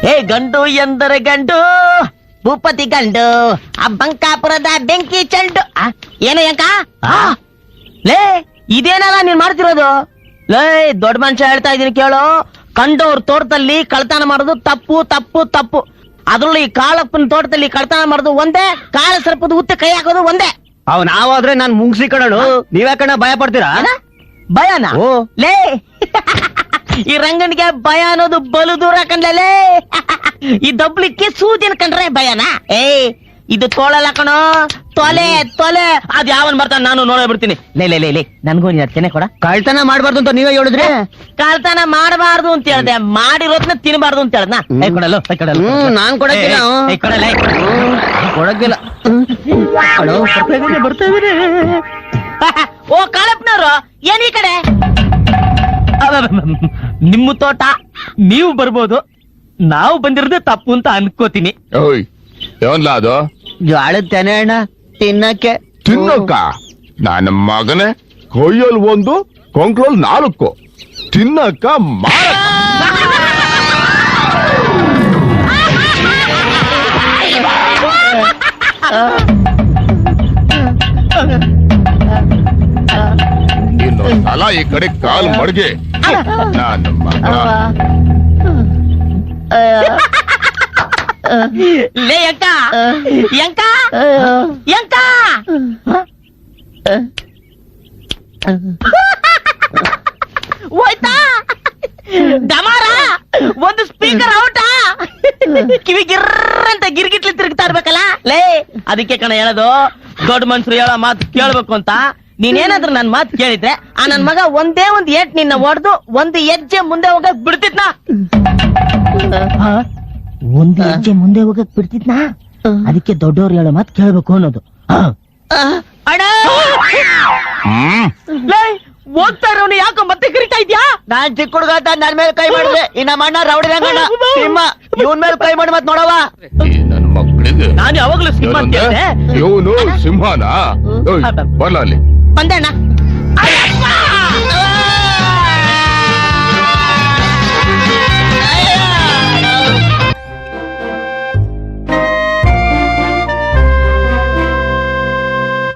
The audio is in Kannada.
ಏ ಗಂಡು ಎಂದರೆ ಗಂಡು ಭೂಪತಿ ಗಂಡು ಆ ಬಂಕಾಪುರದ ಬೆಂಕಿ ಚೆಂಡು ಏನೋ ಯಂಕ ಲೇ ಇದೇನಲ್ಲ ನೀನ್ ಮಾಡ್ತಿರೋದು. ಲೇ ದೊಡ್ಡ ಮನುಷ್ಯ ಹೇಳ್ತಾ ಇದೀನಿ ಕೇಳು, ಕಂಡವ್ರ ತೋಟದಲ್ಲಿ ಕಳ್ತನ ಮಾಡೋದು ತಪ್ಪು ತಪ್ಪು ತಪ್ಪು. ಅದ್ರಲ್ಲೂ ಈ ಕಾಳಪ್ಪನ ತೋಟದಲ್ಲಿ ಕಳ್ತನ ಮಾಡೋದು ಒಂದೇ, ಕಾಳ ಸರ್ಪದ ಉತ್ತ ಕೈ ಹಾಕೋದು ಒಂದೇ. ಅವ್ ನಾವಾದ್ರೆ ನಾನ್ ಮುಗಿಸಿ ಕಣಳು, ನೀವ್ಯಾಕಣ್ಣ ಭಯ ಪಡ್ತೀರಾ? ಭಯನ? ಲೇ ಈ ರಂಗನಿಗೆ ಭಯ ಅನ್ನೋದು ಬಲು ದೂರ ಕಂಡ್ಲೇ. ಈ ದಬ್ಲಿಕ್ಕೆ ಸೂಜಿನ ಕಂಡ್ರೆ ಭಯನಾ? ಇದು ತೋಳಲ್ಲ ಕಣೋ, ತೊಲೆ ತೊಲೆ. ಅದ್ ಯಾವನ್ ಬರ್ತಾನ ನಾನು ನೋಡ್ಬಿಡ್ತೀನಿ. ಲೇ ಲೇ ಲೇ ಲೇ ನನ್ಗೂ ನೀನ್ ಅಡ್ಚನೆ ಕೊಡ. ಕಳ್ತನ ಮಾಡ್ಬಾರ್ದು ಅಂತ ನೀವೇ ಹೇಳಿದ್ರಿ. ಕಳ್ತನ ಮಾಡಬಾರ್ದು ಅಂತ ಹೇಳ್ದೆ, ಮಾಡಿರೋದ್ನ ತಿನ್ಬಾರ್ದು ಅಂತ ಹೇಳ್ದ. ಕೊಡಲು ನಾನ್ ಕೊಡಕ್ಕಿಲ್ಲ, ಕೊಡಕ್ಕಿಲ್ಲ. ಓ ಕಾಳಪ್ಪನವ್ರು ಏನ್ ಈ ಕಡೆ? ನಿಮ್ಮ ತೋಟ ನೀವು ಬರ್ಬೋದು, ನಾವು ಬಂದಿರೋದೇ ತಪ್ಪು ಅಂತ ಅನ್ಕೋತೀನಿ. ಏನ್ಲಾ ಅದು? ಜ್ವಾಳದ ತೆನೆ ಅಣ್ಣ, ತಿನ್ನಕ್ಕೆ. ತಿನ್ನಕ್ಕ? ನನ್ನ ಮಗನೇ, ಕೊಯ್ಯಲ್ 1 ಕೊಂಕ್ಳಲ್ 4 ತಿನ್ನಕ್ಕ ಇನ್ನೊಂದ್ಸಲ ಈ ಕಡೆ ಕಾಲ್ ಮಡ್ಗೆ ನನ್ನ ಮಗ. ಲೇ ಯಂಕ ಯಂಕ ಯಂಕ ಹೋಯ್ತಾ ಡಮಾರ? ಒಂದು ಸ್ಪೀಕರ್ ಔಟಾ? ಕಿವಿ ಗಿರ್ರಂತ ಗಿರ್ಗಿಟ್ಲಿ ತಿರುಗ್ತಾ ಇರ್ಬೇಕಲ್ಲ ಲೇ. ಅದಕ್ಕೆ ಕಣ ಹೇಳೋದು, ದೊಡ್ಡ ಮನ್ಸರು ಹೇಳೋ ಮಾತು ಕೇಳ್ಬೇಕು ಅಂತ. ನೀನೇನಾದ್ರೂ ನನ್ ಮಾತು ಕೇಳಿದ್ರೆ ಆ ನನ್ ಮಗ ಒಂದೇ ಒಂದ್ ಏಟ್ ನಿನ್ನ ಹೊಡೆದು ಒಂದು ಹೆಜ್ಜೆ ಮುಂದೆ ಹೋಗಕ್ ಬಿಡ್ತಿದ್ನ. ಒಂದು ಹೆಜ್ಜೆ ಮುಂದೆ ಹೋಗಕ್ ಬಿಡ್ತಿದ್ನ. ಅದಕ್ಕೆ ದೊಡ್ಡವ್ರು ಹೇಳೋ ಮಾತು ಕೇಳ್ಬೇಕು ಅನ್ನೋದು. ಹೋಗ್ತಾ ಇರೋನು ಯಾಕೋ ಮತ್ತೆ ಕರಿತಾ ಇದ್ಯಾ? ನಾನ್ ಚಿಕ್ಕ ಹುಡುಗ ಅಂತ ನನ್ ಮೇಲೆ ಕೈ ಮಾಡಿದ್ರೆ ಇನ್ನ ಮಣ್ಣ ರೌಡಿ ರಂಗಣ್ಣ ಸಿಂಹ ಇವನ್ ಮೇಲೆ ಕೈ ಮಾಡಿ ಮತ್ ನೋಡವ. ನನ್ನ ಮಕ್ಕಳಿಗೆ ನಾನು ಯಾವಾಗ್ಲೂ ಸಿಂಹ ಅಂತ ಹೇಳಿದೆ. ಇವನು ಸಿಂಹನಾ? ಬರ್ಲ ಅಲ್ಲಿ ಬಂದಣ್ಣ.